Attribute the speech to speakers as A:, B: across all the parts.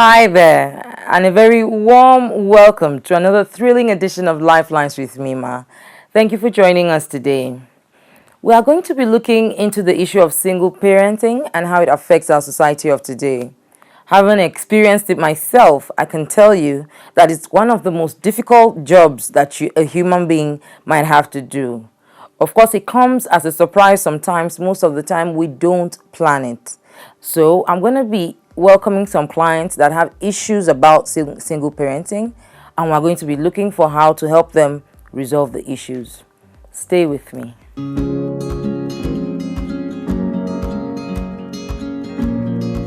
A: Hi there, and a very warm welcome to another thrilling edition of Lifelines with Mima. Thank you for joining us today. We are going to be looking into the issue of single parenting and how it affects our society of today. Having experienced it myself, I can tell you that it's one of the most difficult jobs that a human being might have to do. Of course, it comes as a surprise sometimes. Most of the time, we don't plan it. So I'm going to be welcoming some clients that have issues about single parenting, and we're going to be looking for how to help them resolve the issues. Stay with me.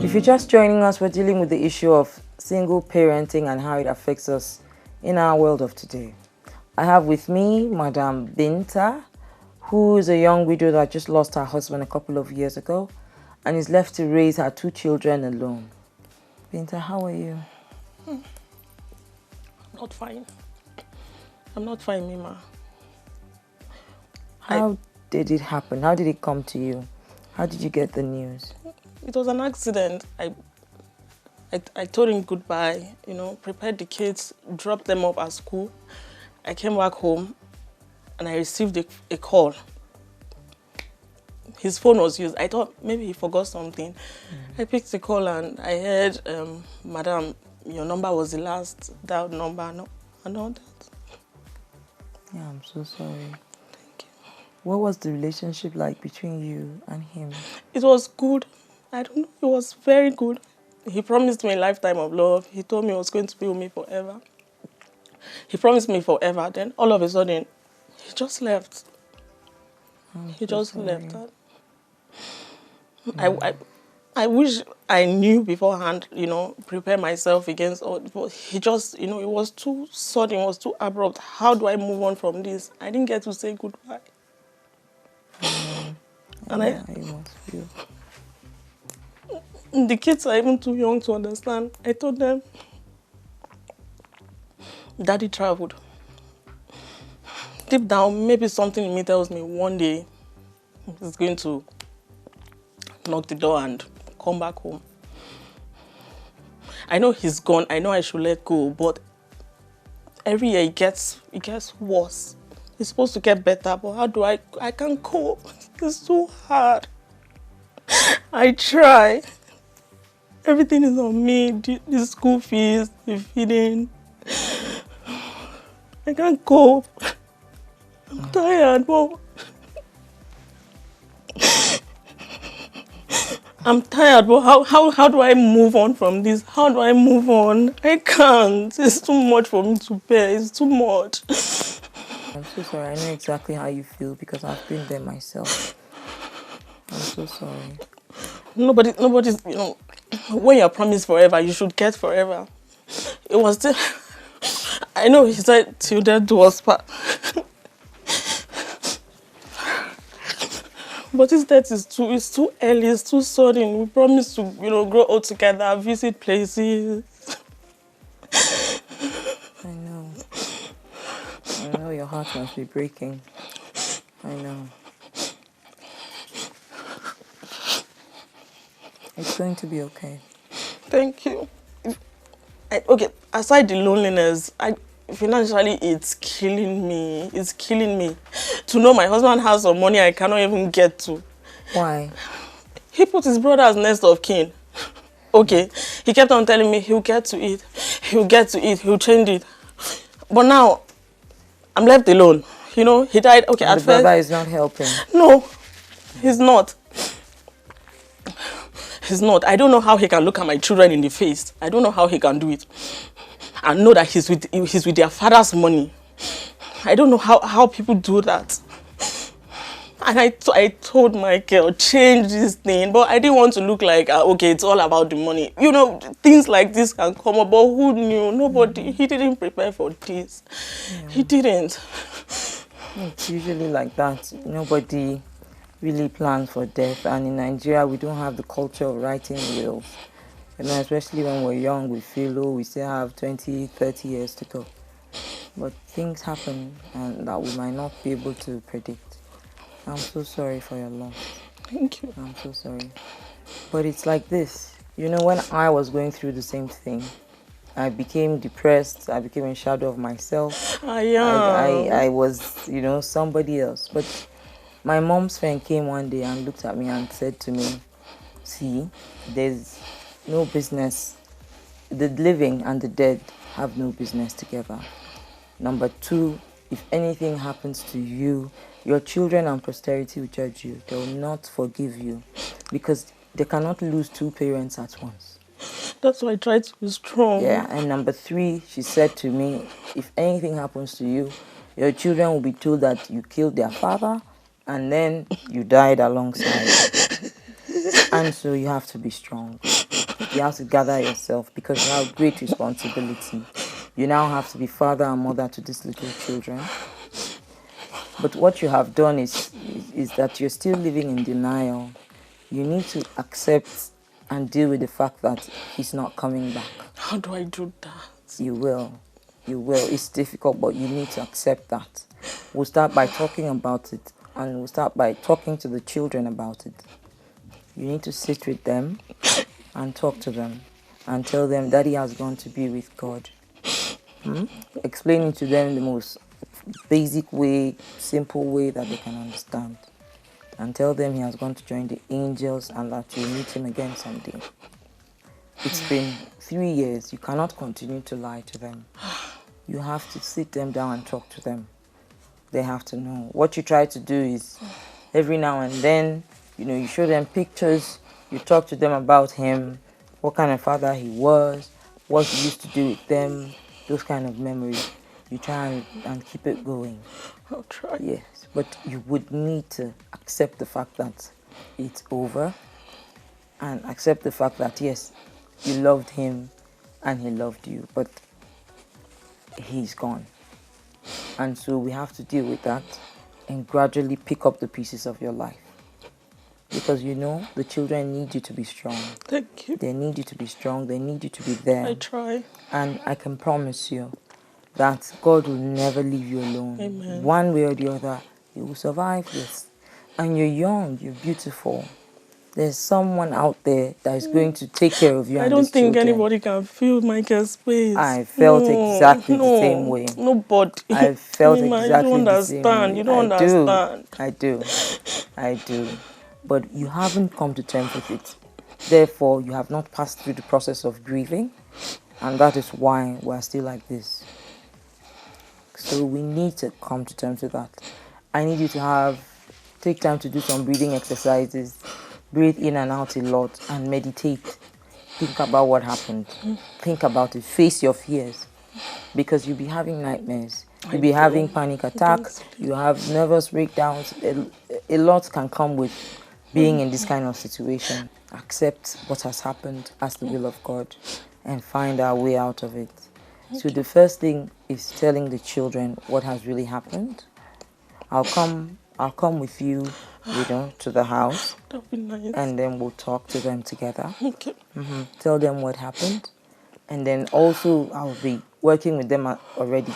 A: If you're just joining us, we're dealing with the issue of single parenting and how it affects us in our world of today. I have with me Madam Binta, who is a young widow that just lost her husband a couple of years ago and is left to raise her 2 children alone. Binta, how are you?
B: I'm not fine. I'm not fine, Mima.
A: How did it happen? How did it come to you? How did you get the news?
B: It was an accident. I told him goodbye, prepared the kids, dropped them off at school. I came back home and I received a call. His phone was used. I thought maybe he forgot something. I picked the call and I heard, Madam, your number was the last dialed number. No, and all that.
A: Yeah, I'm so sorry.
B: Thank you.
A: What was the relationship like between you and him?
B: It was good. I don't know. It was very good. He promised me a lifetime of love. He told me he was going to be with me forever. He promised me forever. Then all of a sudden, he just left. He just left. I wish I knew beforehand, prepare myself against all. But he just, it was too sudden, it was too abrupt. How do I move on from this? I didn't get to say goodbye.
A: You must feel.
B: The kids are even too young to understand. I told them, Daddy traveled. Deep down, maybe something in me tells me one day he's going to knock the door and come back home. I know he's gone. I know I should let go, but every year it gets worse. It's supposed to get better, but how do I can't cope. It's too hard. I try. Everything is on me. The school fees, the feeding. I can't cope. I'm tired, but how do I move on from this? How do I move on? I can't. It's too much for me to bear. It's too much.
A: I'm so sorry. I know exactly how you feel because I've been there myself. I'm so sorry.
B: Nobody's, when you're promised forever, you should get forever. It was still, I know he said till death do us part. But his death is too early, it's too sudden. We promised to, grow old together, visit places.
A: I know your heart must be breaking. I know. It's going to be okay.
B: Thank you. Okay, aside the loneliness, financially it's killing me. It's killing me. To know my husband has some money I cannot even get to.
A: Why?
B: He put his brother as next of kin. Okay, he kept on telling me he'll get to it. He'll get to it. He'll change it. But now, I'm left alone. He died. Okay,
A: and
B: at
A: the
B: first.
A: brother is not helping.
B: No, he's not. He's not. I don't know how he can look at my children in the face. I don't know how he can do it. I know that he's with their father's money. I don't know how people do that. And I told my girl, change this thing. But I didn't want to look like, okay, it's all about the money. Things like this can come up. But who knew? Nobody. He didn't prepare for this. Yeah. He didn't.
A: It's usually like that. Nobody really plans for death. And in Nigeria, we don't have the culture of writing wills. Especially when we're young, we feel, we still have 20, 30 years to go. But things happen and that we might not be able to predict. I'm so sorry for your loss.
B: Thank you.
A: I'm so sorry. But it's like this. You know, when I was going through the same thing, I became depressed. I became a shadow of myself.
B: I am.
A: I was, somebody else. But my mom's friend came one day and looked at me and said to me, see, there's no business. The living and the dead have no business together. Number two, if anything happens to you, your children and posterity will judge you. They will not forgive you because they cannot lose two parents at once.
B: That's why I try to be strong.
A: Yeah, and number three, she said to me, if anything happens to you, your children will be told that you killed their father and then you died alongside. And so you have to be strong. You have to gather yourself because you have great responsibility. You now have to be father and mother to these little children. But what you have done is that you're still living in denial. You need to accept and deal with the fact that he's not coming back.
B: How do I do that?
A: You will. You will. It's difficult, but you need to accept that. We'll start by talking about it, and we'll start by talking to the children about it. You need to sit with them and talk to them and tell them Daddy has gone to be with God. Explaining to them the most basic way, simple way that they can understand. And tell them he has gone to join the angels and that you'll meet him again someday. It's been 3 years. You cannot continue to lie to them. You have to sit them down and talk to them. They have to know. What you try to do is every now and then, you show them pictures, you talk to them about him, what kind of father he was, what he used to do with them, those kind of memories. You try and keep it going.
B: I'll try.
A: Yes, but you would need to accept the fact that it's over and accept the fact that, yes, you loved him and he loved you, but he's gone. And so we have to deal with that and gradually pick up the pieces of your life. Because the children need you to be strong.
B: Thank you.
A: They need you to be strong. They need you to be there.
B: I try.
A: And I can promise you that God will never leave you alone.
B: Amen.
A: One way or the other, you will survive this. And you're young, you're beautiful. There's someone out there that is going to take care of you
B: I
A: and
B: don't
A: these
B: think
A: children.
B: anybody can fill Michael's space.
A: I felt exactly the same way.
B: Nobody.
A: I felt
B: Mima,
A: exactly the same way.
B: You don't understand.
A: I do. But you haven't come to terms with it. Therefore, you have not passed through the process of grieving. And that is why we're still like this. So we need to come to terms with that. I need you to take time to do some breathing exercises, breathe in and out a lot, and meditate. Think about what happened. Think about it. Face your fears. Because you'll be having nightmares. You'll be having panic attacks. You have nervous breakdowns. A lot can come with being in this kind of situation. Accept what has happened as the will of God and find our way out of it. So the first thing is telling the children what has really happened. I'll come with you, to the house.
B: That'd be nice.
A: And then we'll talk to them together.
B: Okay.
A: Tell them what happened. And then also I'll be working with them already,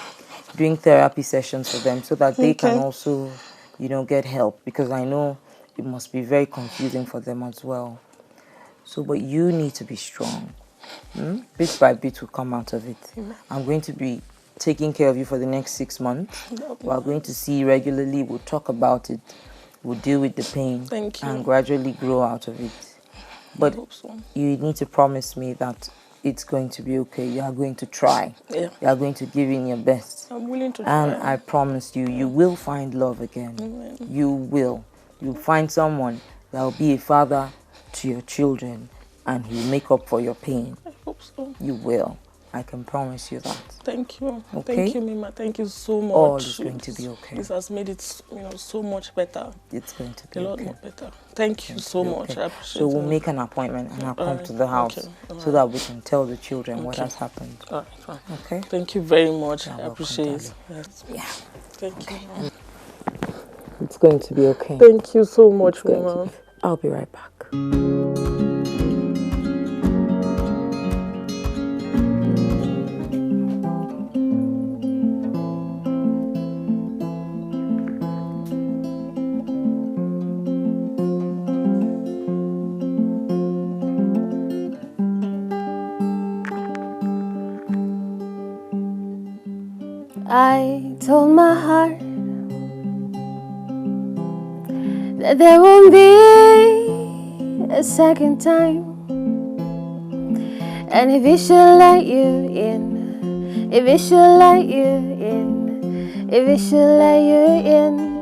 A: doing therapy sessions for them so that they can also, get help. Because I know it must be very confusing for them as well. So, but you need to be strong. Bit by bit will come out of it. I'm going to be taking care of you for the next 6 months. We're going to see you regularly. We'll talk about it. We'll deal with the pain.
B: Thank you.
A: And gradually grow out of it. But
B: I hope so.
A: You need to promise me that it's going to be okay. You are going to try.
B: Yeah.
A: You are going to give in your best.
B: I'm willing to try.
A: And I promise you, you will find love again.
B: Amen.
A: You will. You'll find someone that will be a father to your children and he'll make up for your pain.
B: I hope so.
A: You will. I can promise you that.
B: Thank you.
A: Okay?
B: Thank you, Mima. Thank you so much.
A: All is going to be okay.
B: This has made it, so much better.
A: It's going to be
B: A lot
A: okay.
B: more better. Thank you so much.
A: Okay.
B: I appreciate
A: So
B: it.
A: we'll make an appointment and I'll come
B: Alright.
A: to the house
B: Okay.
A: so that we can tell the children what has happened.
B: All right, fine.
A: Okay?
B: Thank you very much.
A: You're
B: I
A: welcome,
B: appreciate it. Yes.
A: Yeah.
B: Thank you.
A: It's going to be okay.
B: Thank you so much,
A: It's going
B: Mima.
A: to be. I'll be right back.
C: told my heart that there won't be a second time. And if it should let you in, if it should let you in, if it should let you in,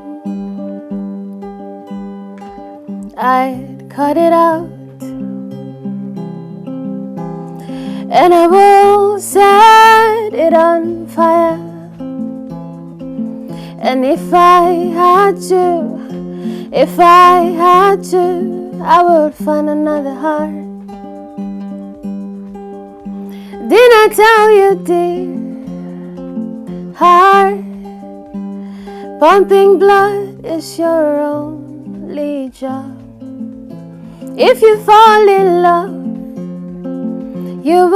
C: I'd cut it out. And I will set it on fire. And if I had to, I would find another heart. Didn't I tell you, dear heart, pumping blood is your only job. If you fall in love, you'll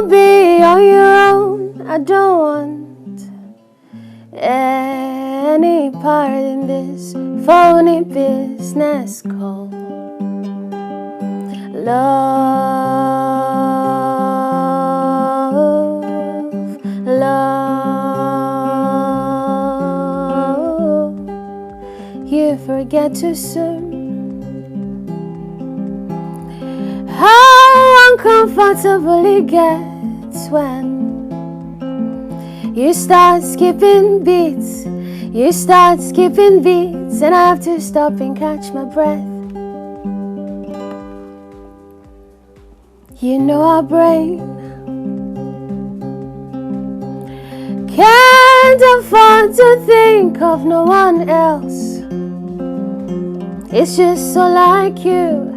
C: be on your own. I don't want any part in this phony business called love, love. You forget too soon how uncomfortable it gets when you start skipping beats. You start skipping beats, and I have to stop and catch my breath. You know our brain can't afford to think of no one else. It's just so like you.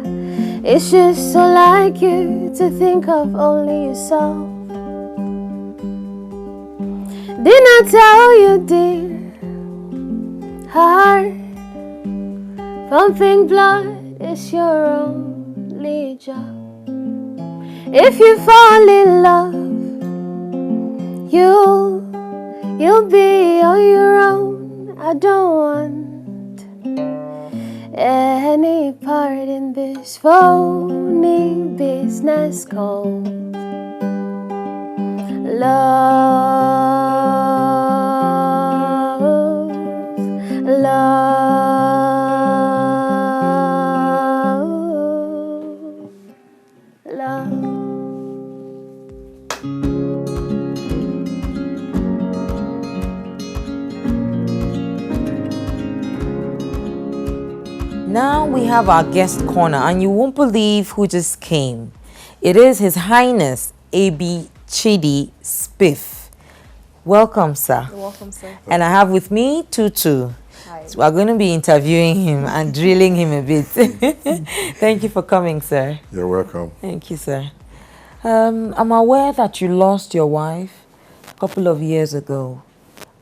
C: It's just so like you to think of only yourself. Didn't I tell you, dear heart, pumping blood is your only job. If you fall in love, you'll be on your own. I don't want any part in this phony business called love, love, love.
A: Now we have our guest corner, and you won't believe who just came. It is His Highness A.B. Chidi Spiff. Welcome, sir.
D: You're welcome, sir.
A: And I have with me Tutu.
D: Hi.
A: So we're going to be interviewing him and drilling him a bit. Thank you for coming, sir.
E: You're welcome.
A: Thank you, sir. I'm aware that you lost your wife a couple of years ago,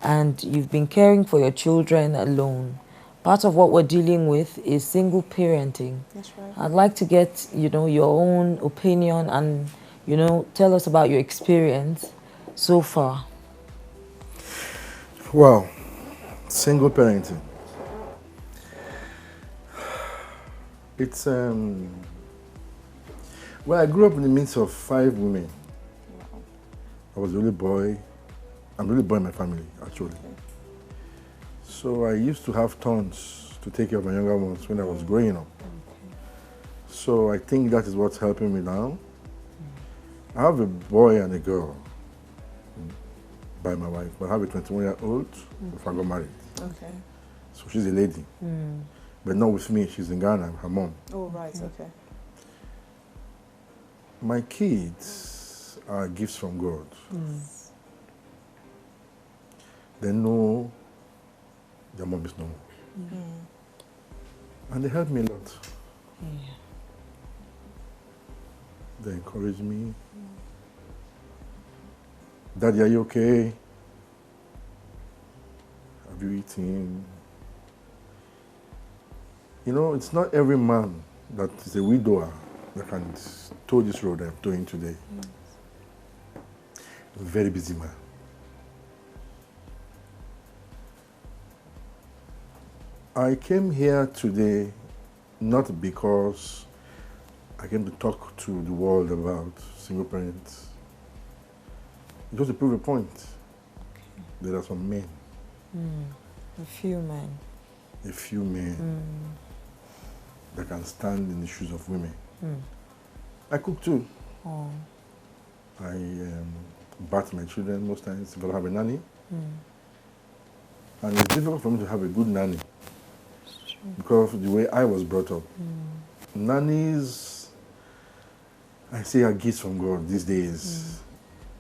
A: and you've been caring for your children alone. Part of what we're dealing with is single parenting.
D: That's right.
A: I'd like to get, your own opinion and, tell us about your experience so far.
E: Well, single parenting. It's well, I grew up in the midst of 5 women. I was the only boy. I'm the only boy in my family, actually. So I used to have turns to take care of my younger ones when I was growing up. So I think that is what's helping me now. I have a boy and a girl by my wife, but I have a 21-year-old before I got married.
D: Okay.
E: So she's a lady, but not with me. She's in Ghana, her mom.
D: Oh, right. Okay.
E: My kids are gifts from God. They know their mom is no more. And they help me a lot. They encourage me. Daddy, are you okay? Have you eaten? It's not every man that is a widower that can tow this road I'm towing today. I'm a very busy man. I came here today not because I came to talk to the world about single parents. Just to prove a point. there are some men.
A: A few men.
E: A few men that can stand in the shoes of women. I cook too.
A: Oh.
E: I bath my children most times if I don't have a nanny. And it's difficult for me to have a good nanny because of the way I was brought up. Nannies, I say, are gifts from God these days.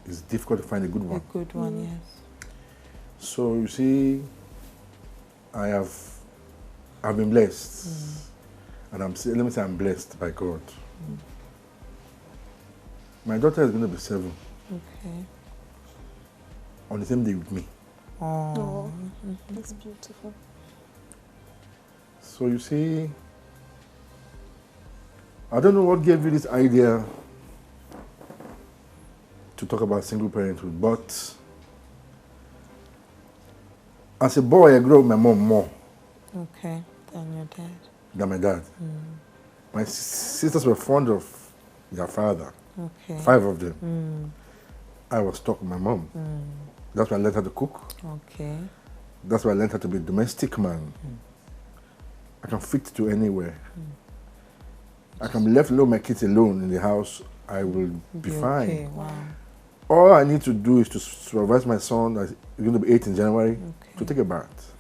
E: It's difficult to find a good one.
A: A good one, yes.
E: So you see, I've been blessed, and let me say I'm blessed by God. My daughter is going to be 7
A: Okay.
E: on the same day with me.
B: Oh, that's beautiful.
E: So you see, I don't know what gave you this idea to talk about single parenthood, but as a boy, I grew up with my mom more
A: Okay. Than your dad.
E: than my dad. My sisters were fond of their father,
A: Okay.
E: 5 of them. I was stuck with my mom. That's why I learned how to cook.
A: Okay.
E: That's why I learned how to be a domestic man. I can fit to anywhere. I can be left alone, my kids alone in the house. I will be fine.
A: Okay. Wow.
E: All I need to do is to supervise my son, he's going to be 8 in January, to take a bath.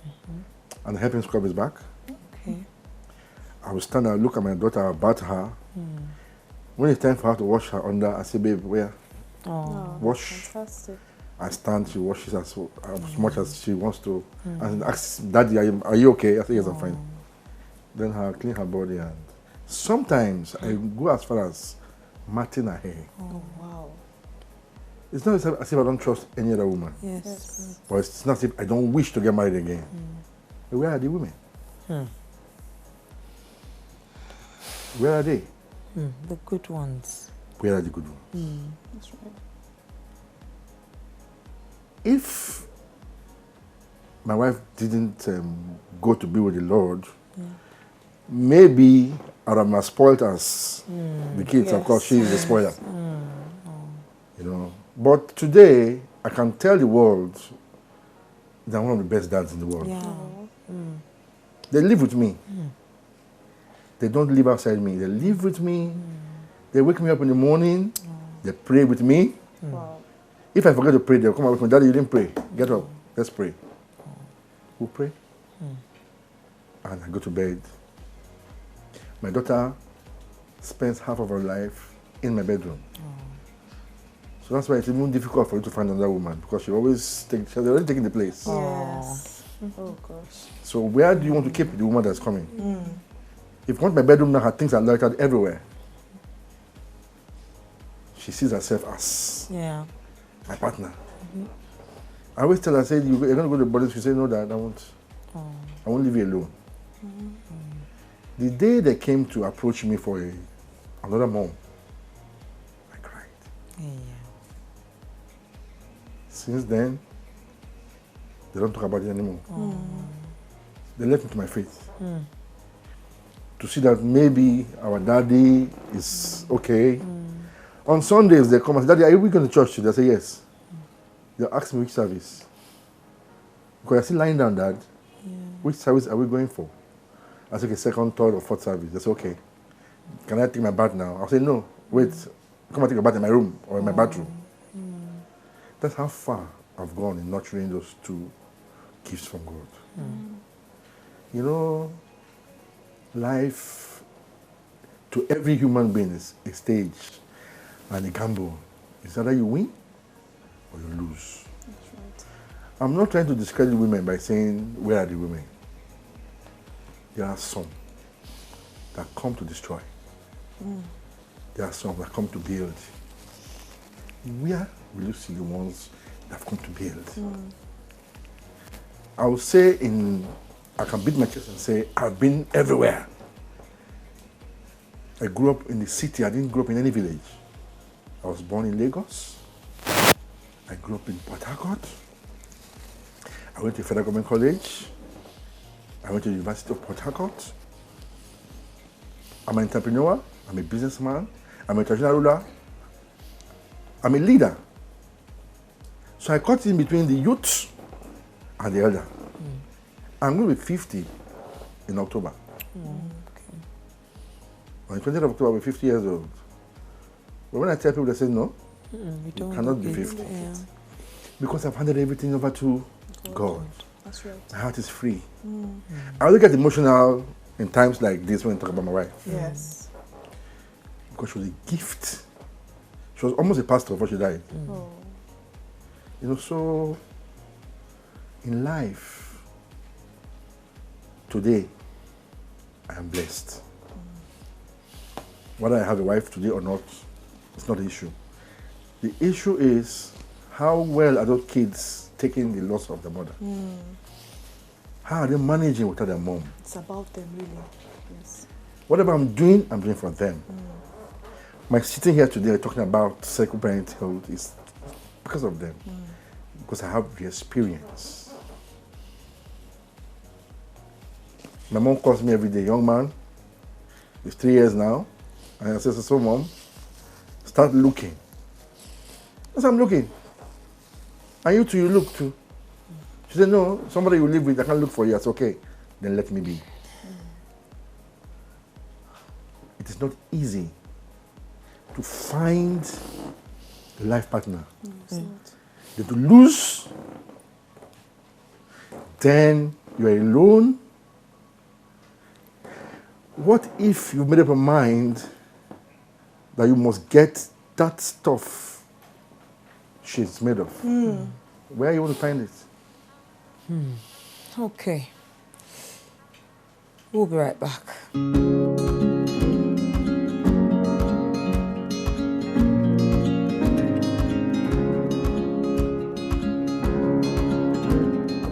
E: And help him scrub his back.
A: Okay.
E: I will stand and look at my daughter, I'll bath her. When it's time for her to wash her under, I say, babe, where?
A: Oh.
E: Wash.
B: Fantastic.
E: I stand, she washes as much as she wants to. And asks, Daddy, are you okay? I say, yes, I'm fine. Then I'll clean her body. And sometimes I go as far as matting her hair.
B: Oh, wow.
E: It's not as if I don't trust any other woman.
A: Yes.
E: But it's not as if I don't wish to get married again. But where are the women? Where are they?
A: The good ones.
E: Where are the good ones?
B: That's right.
E: If my wife didn't go to be with the Lord, maybe I would have spoiled us, the kids. Of course, she's the spoiler. You know. But today, I can tell the world that I'm one of the best dads in the world.
A: Yeah.
E: They live with me. They don't live outside me. They live with me. They wake me up in the morning. They pray with me.
B: Wow.
E: If I forget to pray, they'll come out with me. Daddy, you didn't pray. Get up. Let's pray. We'll pray. And I go to bed. My daughter spends half of her life in my bedroom. So that's why it's even difficult for you to find another woman, because she's already taking the place.
B: Yes. Oh, gosh.
E: So where do you want to keep the woman that's coming? If you want my bedroom now, her things are lighted everywhere. She sees herself as my partner. I always tell her, I say, you're going to go to the body. She said, no, Dad, I won't leave you alone. The day they came to approach me for another mom, I cried. Since then, they don't talk about it anymore. They left me to my fate. To see that maybe our daddy is okay. On Sundays, they come and say, Daddy, are we going to church today? I say, yes. They'll ask me which service. Because I'm still lying down, Dad. Which service are we going for? I say, okay, 2nd, 3rd, or 4th service. They say, okay. Can I take my bath now? I'll say, no, wait. Come and take a bath in my room or in my bathroom. That's how far I've gone in nurturing those 2 gifts from God. You know, life to every human being is a stage and a gamble. It's either you win or you lose.
B: That's right.
E: I'm not trying to discredit women by saying, where are the women? There are some that come to destroy. There are some that come to build. Where will you see the ones that have come to build? I would say I can beat my chest and say, I've been everywhere. I grew up in the city. I didn't grow up in any village. I was born in Lagos. I grew up in Port Harcourt. I went to Federal Government College. I went to the University of Port Harcourt. I'm an entrepreneur. I'm a businessman. I'm a traditional ruler. I'm a leader. So I caught in between the youth and the elder. I'm going to be 50 in October. On the 20th of October, I'll be 50 years old. But when I tell people, they say, no, you cannot be 50.
A: Yeah.
E: Because I've handed everything over to God.
B: That's right.
E: My heart is free. I only get emotional in times like this when I talk about my wife.
B: Yes.
E: Because she was a gift. She was almost a pastor before she died.
B: Oh.
E: You know, so in life, today, I am blessed. Whether I have a wife today or not, it's not the issue. The issue is how well are those kids taking the loss of their mother? How are they managing without their mom?
B: It's about them, really. Yes.
E: Whatever I'm doing for them. My sitting here today talking about cycle parenthood is because of them. Because I have the experience. My mom calls me every day, young man, it's 3 years now. And I said, so mom, start looking. Yes, I'm looking. And you too, you look too. She said, no, somebody you live with, I can't look for you. That's okay. Then let me be. It is not easy to find a life partner. Then to lose, then you are alone. What if you've made up your mind that you must get that stuff she's made of? Where are you going to find it?
A: Okay. We'll be right back.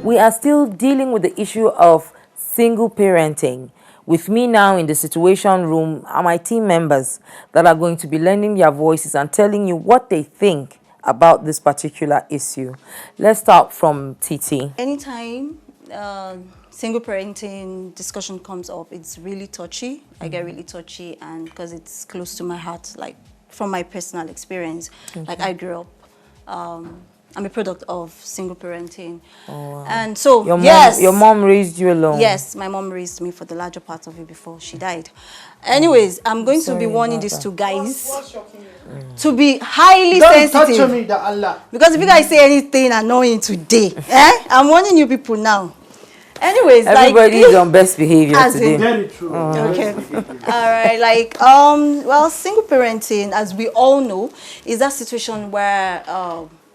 A: We are still dealing with the issue of single parenting. With me now in the situation room are my team members that are going to be lending their voices and telling you what they think about this particular issue. Let's start from TT.
D: Anytime single parenting discussion comes up, it's really touchy. I get really touchy, and because it's close to my heart, like from my personal experience. Like I grew up, I'm a product of single parenting.
A: Oh, wow.
D: And so,
A: Your mom raised you alone?
D: Yes, my mom raised me for the larger part of it before she died. Anyways, I'm going to be
A: Sorry
D: warning
A: about
D: these
A: that.
D: two guys to be highly
F: Don't
D: sensitive.
F: touch me, the Allah.
D: Because if you guys say anything annoying today, I'm warning you people now. Anyways,
A: Everybody is on best behavior
D: as
A: today.
D: in-
F: Very true.
D: Okay. All right. Like, well, single parenting, as we all know, is that situation where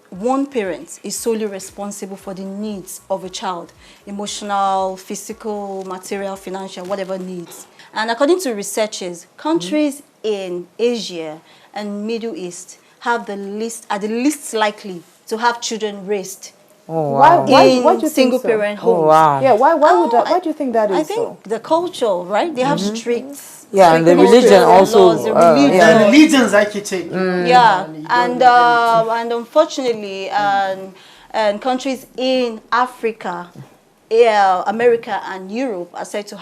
D: one parent is solely responsible for the needs of a child, emotional, physical, material, financial, whatever needs. And according to researchers, countries in Asia and Middle East are the least likely to have children raised
A: Oh, wow.
C: Why
D: in
C: do you think
D: single
C: so?
D: parent homes.
A: Oh, wow.
C: Yeah, why would that?
D: I-
C: Why do you think that is
D: I think the culture, right? They have strict.
A: Yeah, and the
D: strict
A: religion
D: laws,
A: also.
D: the
A: yeah.
D: religion.
F: The religions I can take.
D: Yeah,
F: And you
D: and
F: don't need
D: and unfortunately, and countries in Africa, America, and Europe are said to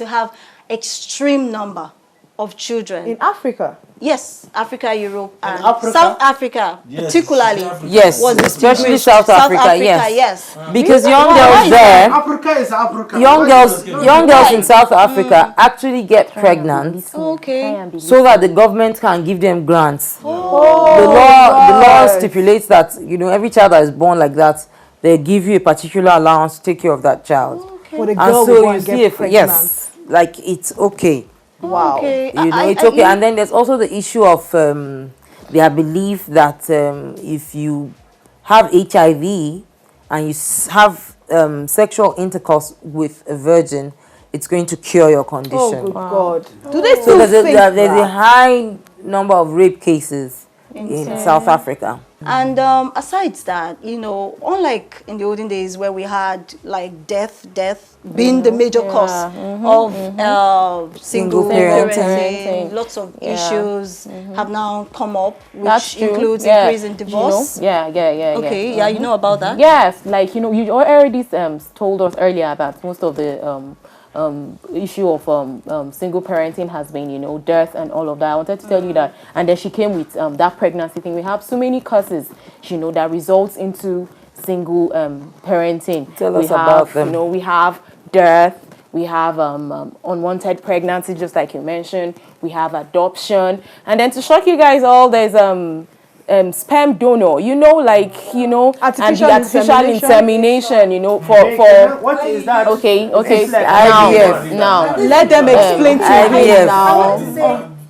D: have extreme number of children.
C: in Africa?
D: Yes, Africa, Europe, and
F: Africa?
D: South Africa,
G: Yes,
D: particularly.
G: South Africa.
A: Yes,
D: was
A: especially
D: distinguished.
A: South Africa, yes.
D: Yes.
A: Because young
D: Why
A: girls
D: is
A: there,
F: Africa is Africa.
A: young
F: Why
A: girls,
F: is it-
A: young girls in South Africa actually get pregnant
D: Okay.
A: so that the government can give them grants.
C: Oh,
A: The law
C: right.
A: stipulates that, you know, every child that is born like that, they give you a particular allowance to take care of that child.
C: For the
A: And
C: girl
A: so
C: will go
A: you
C: and
A: see,
C: get pregnant.
A: yes, like it's okay.
C: Wow.
D: Okay.
A: You know, it's okay. And then there's also the issue of their belief that if you have HIV and you have sexual intercourse with a virgin, it's going to cure your
C: Oh,
A: condition.
C: good God. Do they
A: So
C: still
A: there's
C: think
A: a
C: that?
A: high number of rape cases in South Africa.
D: And aside that, you know, unlike in the olden days where we had like death being the major cause of single parenting, lots of issues have now come up,
H: That's
D: which
H: true.
D: includes
H: Yeah.
D: increase in divorce.
H: You know? Yeah.
D: Okay, yeah, you know about that?
H: Yes, like, you know, you already told us earlier about most of the
G: issue of single parenting has been, death and all of that. I wanted to tell you that. And then she came with that pregnancy thing. We have so many causes, that results into single parenting.
A: Tell us about them.
G: We have death. We have unwanted pregnancy, just like you mentioned. We have adoption. And then to shock you guys all, there's sperm donor, and the artificial insemination, for
F: what is that?
G: okay. Now
B: Let them explain to
A: IVF.
B: now.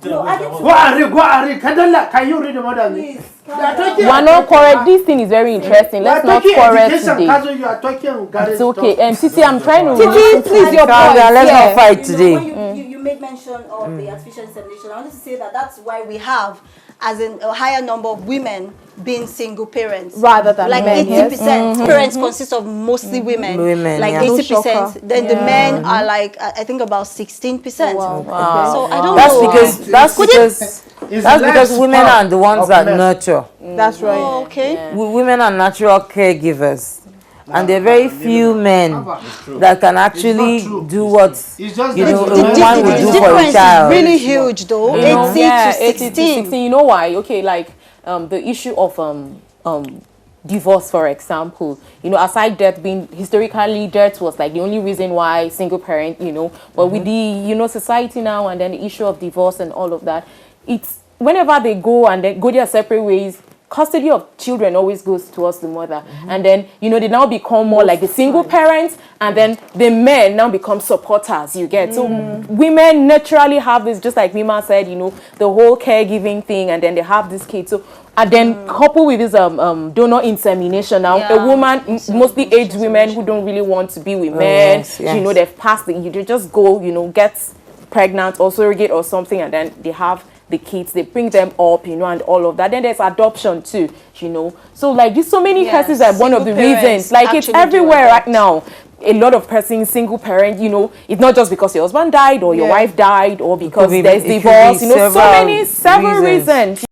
F: Go and read. Can you read more than me?
G: we're not correct. This thing is very interesting. Let's not correct today.
F: You are talking
G: It's okay. Titi, I'm trying to.
B: Titi, please, your point.
A: Let's not fight
D: When
A: today.
D: you made mention of the artificial insemination, I wanted to say that's why we have as in a higher number of women being single parents
B: Rather than
D: like
B: men,
D: 80% parents consist of mostly women, like
A: yeah.
D: 80%. Then the men are like I think about 16%. So I don't
A: That's
D: know.
A: because women are the ones that nurture.
B: That's right.
D: Oh, okay.
A: Women are natural caregivers. And there are very few men that can actually do what a woman would do for a child.
D: Is really huge though. 80 to 16.
G: You know why? Okay, like the issue of divorce, for example, aside death being historically, death was like the only reason why single parent, but with the society now and then the issue of divorce and all of that, it's whenever they go and then go their separate ways, custody of children always goes towards the mother. And then, they now become more like the single parents, and then the men now become supporters, you get. So women naturally have this, just like Mima said, the whole caregiving thing, and then they have this kid. So, and then coupled with this donor insemination now, a woman, mostly aged women who don't really want to be with men, they've passed they just go, get pregnant or surrogate or something, and then they have the kids, they bring them up, and all of that. Then there's adoption too, So like there's so many cases that one of the reasons, like it's everywhere right now. A lot of persons, single parent, it's not just because your husband died or your wife died or because there's divorce, several reasons.